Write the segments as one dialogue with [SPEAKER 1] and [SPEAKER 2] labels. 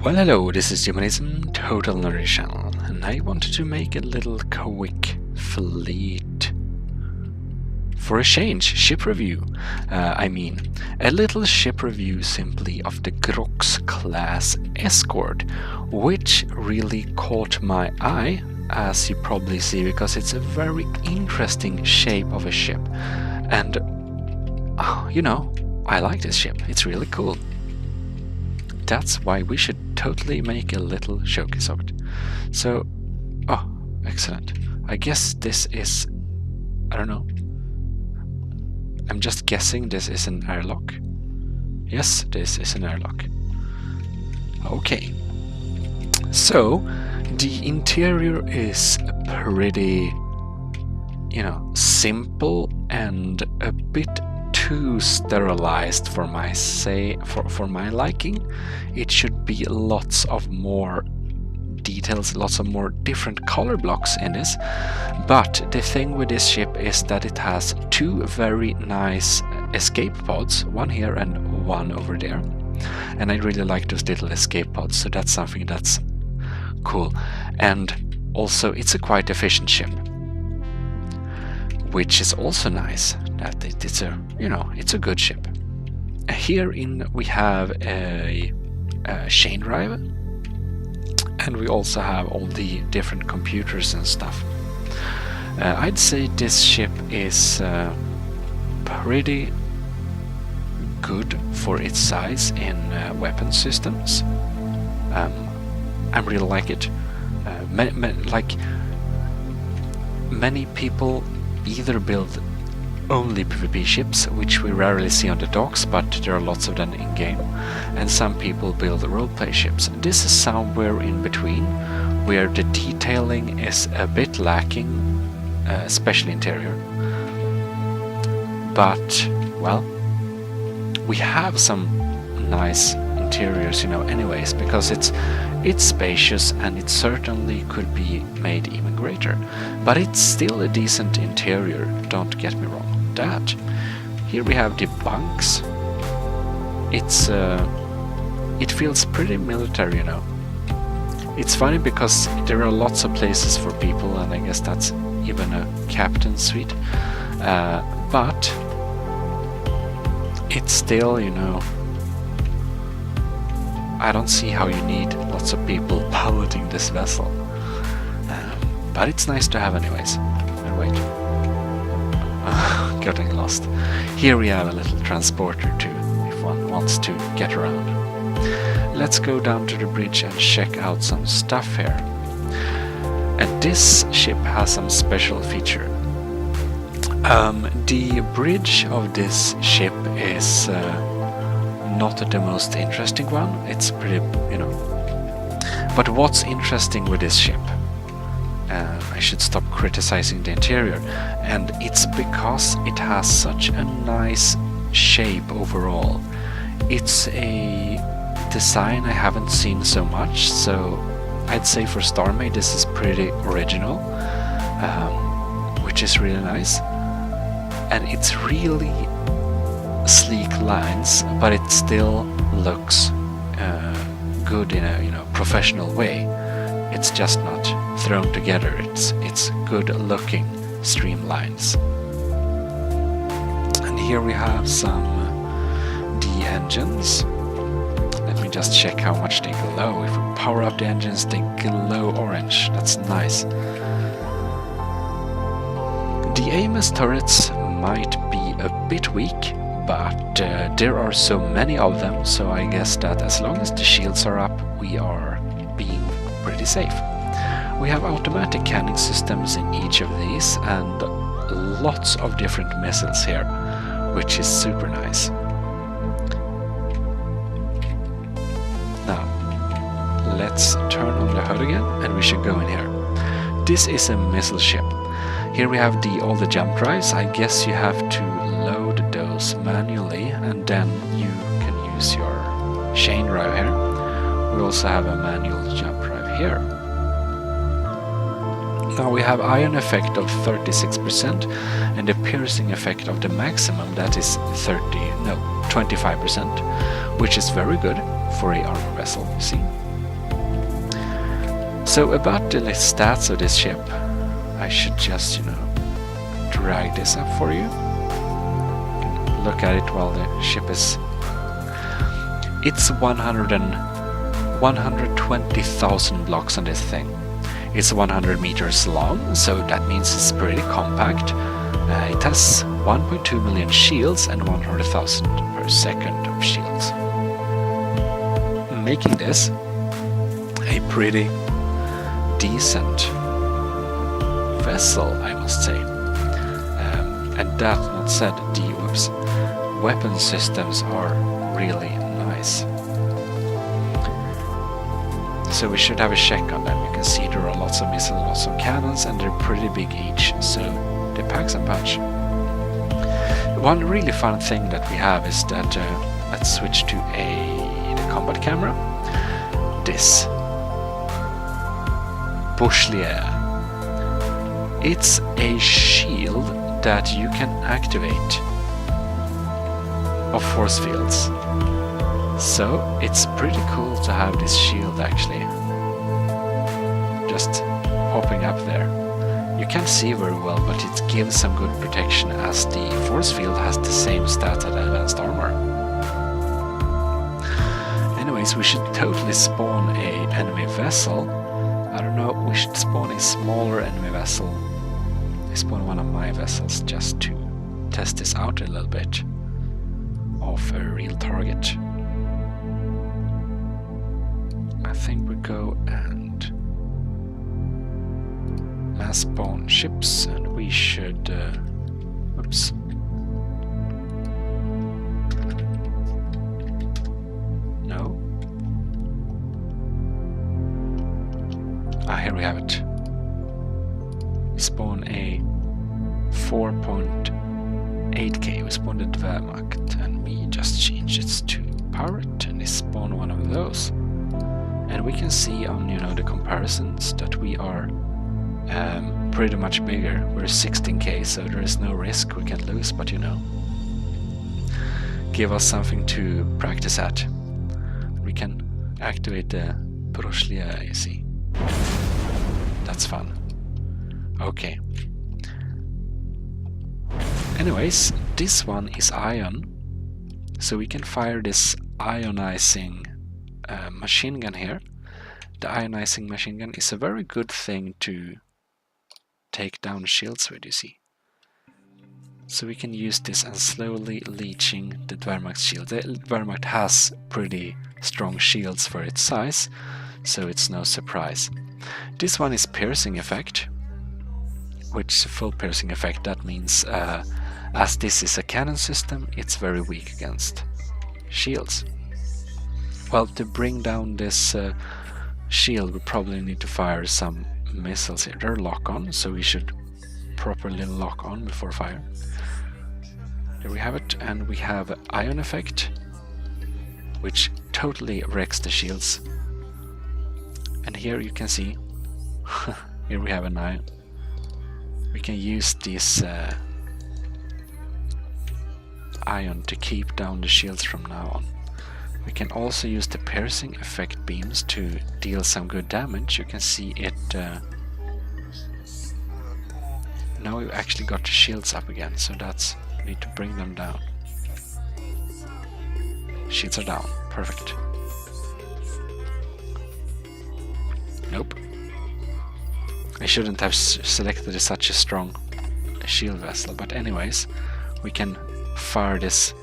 [SPEAKER 1] Well, hello, this is Gmodism Total Nerdy Channel, and I wanted to make a little quick fleet for a change ship review. A little ship review simply of the Grox class Escort, which really caught my eye, as you probably see, because it's a very interesting shape of a ship. And, I like this ship, it's really cool. That's why we should totally make a little showcase of it. So, excellent. I guess this is, I don't know. I'm just guessing this is an airlock. Yes, this is an airlock. Okay. So, the interior is pretty, simple and a bit too sterilized for my for my liking. It should be lots of more details, lots of more different color blocks in this. But the thing with this ship is that it has two very nice escape pods, one here and one over there. And I really like those little escape pods, so that's something that's cool. And also it's a quite efficient ship, which is also nice. That it's a it's a good ship. Here we have a chain drive, and we also have all the different computers and stuff. I'd say this ship is pretty good for its size in weapon systems. I really like it. Many people either build only PvP ships, which we rarely see on the docks, but there are lots of them in game, and some people build roleplay ships. This is somewhere in between, where the detailing is a bit lacking, especially interior. But, well, we have some nice interiors, anyways, because it's spacious and it certainly could be made even greater. But it's still a decent interior, don't get me wrong. That. Here we have the bunks. It feels pretty military, It's funny because there are lots of places for people, and I guess that's even a captain's suite. But it's still, I don't see how you need lots of people piloting this vessel. But it's nice to have anyways. And wait. Getting lost. Here we have a little transporter too, if one wants to get around. Let's go down to the bridge and check out some stuff here. And this ship has some special feature. The bridge of this ship is not the most interesting one. It's pretty, But what's interesting with this ship? I should stop criticizing the interior, and it's because it has such a nice shape overall. It's a design I haven't seen so much, so I'd say for StarMade this is pretty original, which is really nice. And it's really sleek lines, but it still looks good in a professional way. It's just not thrown together. It's good looking streamlines. And here we have some D engines. Let me just check how much they glow. If we power up the engines, they glow orange. That's nice. The AMS turrets might be a bit weak, but there are so many of them, so I guess that as long as the shields are up, we are being pretty safe. We have automatic cannon systems in each of these, and lots of different missiles here, which is super nice. Now, let's turn on the HUD again, and we should go in here. This is a missile ship. Here we have all the jump drives. I guess you have to load those manually, and then you can use your chain drive here. We also have a manual jump drive here. Now we have ion effect of 36% and the piercing effect of the maximum, that is 25%, which is very good for a armor vessel, you see. So about the stats of this ship, I should just, drag this up for you. You can look at it while the ship is... It's 120,000 blocks on this thing. It's 100 meters long, so that means it's pretty compact. It has 1.2 million shields and 100,000 per second of shields, making this a pretty decent vessel, I must say. And that not said, the weapon systems are really nice. So we should have a check on them. You can see there are lots of missiles, lots of cannons, and they're pretty big each, so they pack some punch. One really fun thing that we have is that, let's switch to the combat camera. This Bouchlier. It's a shield that you can activate of force fields. So it's pretty cool to have this shield actually just popping up there. You can't see very well, but it gives some good protection as the force field has the same stats as advanced armor. Anyways, we should totally spawn a enemy vessel. I don't know, we should spawn a smaller enemy vessel. I spawn one of my vessels just to test this out a little bit of a real target. I think we go and mass spawn ships, and we should oops. No. Here we have it. We spawn a 4.8k. We spawned a Wehrmacht, and we just changed it to Pirate, and we spawn one of those. And we can see on the comparisons that we are pretty much bigger. We're 16k, so there is no risk we can lose, but give us something to practice at. We can activate the Bouchlier, you see. That's fun. Okay. Anyways, this one is ion, so we can fire this ionizing machine gun here. The ionizing machine gun is a very good thing to take down shields with, you see. So we can use this and slowly leeching the Wehrmacht shield. The Wehrmacht has pretty strong shields for its size, so it's no surprise. This one is piercing effect, which is a full piercing effect. That means as this is a cannon system, it's very weak against shields. Well, to bring down this shield, we probably need to fire some missiles here. They're lock-on, so we should properly lock on before fire. There we have it, and we have ion effect, which totally wrecks the shields. And here you can see, here we have an ion. We can use this ion to keep down the shields from now on. We can also use the piercing effect beams to deal some good damage. You can see it. Now we've actually got the shields up again, so that's we need to bring them down. Shields are down. Perfect. Nope. I shouldn't have selected such a strong shield vessel, but anyways, we can fire this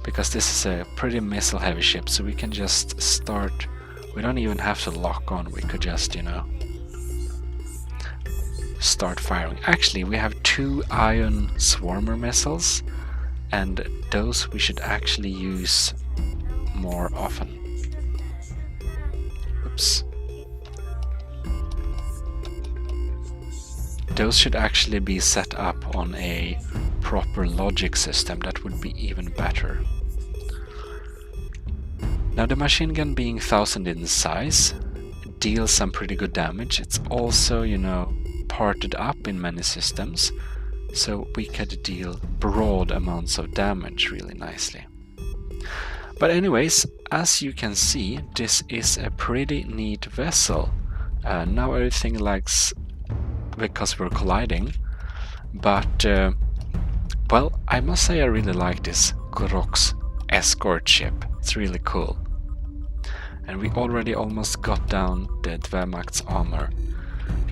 [SPEAKER 1] because this is a pretty missile heavy ship, so we can just start. We don't even have to lock on, we could just, start firing. Actually, we have 2 ion swarmer missiles, and those we should actually use more often. Oops. Those should actually be set up on a proper logic system. That would be even better. Now the machine gun being 1000 in size deals some pretty good damage. It's also, parted up in many systems, so we could deal broad amounts of damage really nicely. But anyways, as you can see, this is a pretty neat vessel. Now everything lags because we're colliding, but well, I must say I really like this Grox Escort ship. It's really cool. And we already almost got down the Wehrmacht's armor.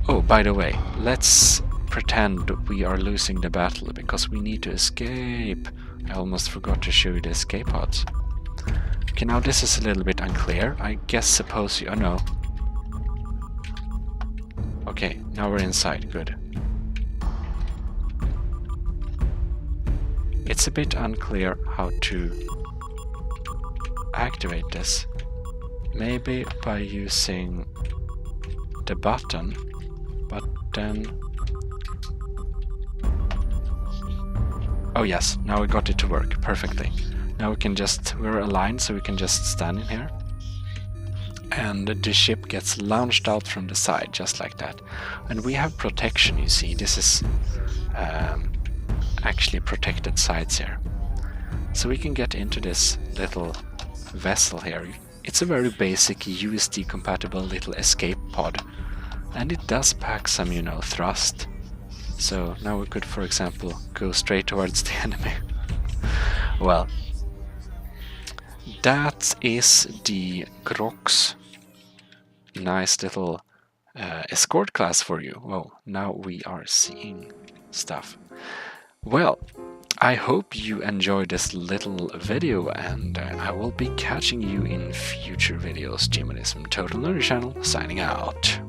[SPEAKER 1] Oh, by the way, let's pretend we are losing the battle because we need to escape. I almost forgot to show you the escape pods. Okay, now this is a little bit unclear. I guess suppose you... oh no. Okay, now we're inside. Good. It's a bit unclear how to activate this. Maybe by using the button, but then... oh yes, now we got it to work perfectly. Now we can just... we're aligned, so we can just stand in here. And the ship gets launched out from the side, just like that. And we have protection, you see. This is actually protected sides here. So we can get into this little vessel here. It's a very basic USD compatible little escape pod. And it does pack some, you know, thrust. So now we could, for example, go straight towards the enemy. Well, that is the Grox. Nice little escort class for you. Whoa, now we are seeing stuff. Well, I hope you enjoyed this little video, and I will be catching you in future videos. Gmodism Total Nerdy Channel, signing out.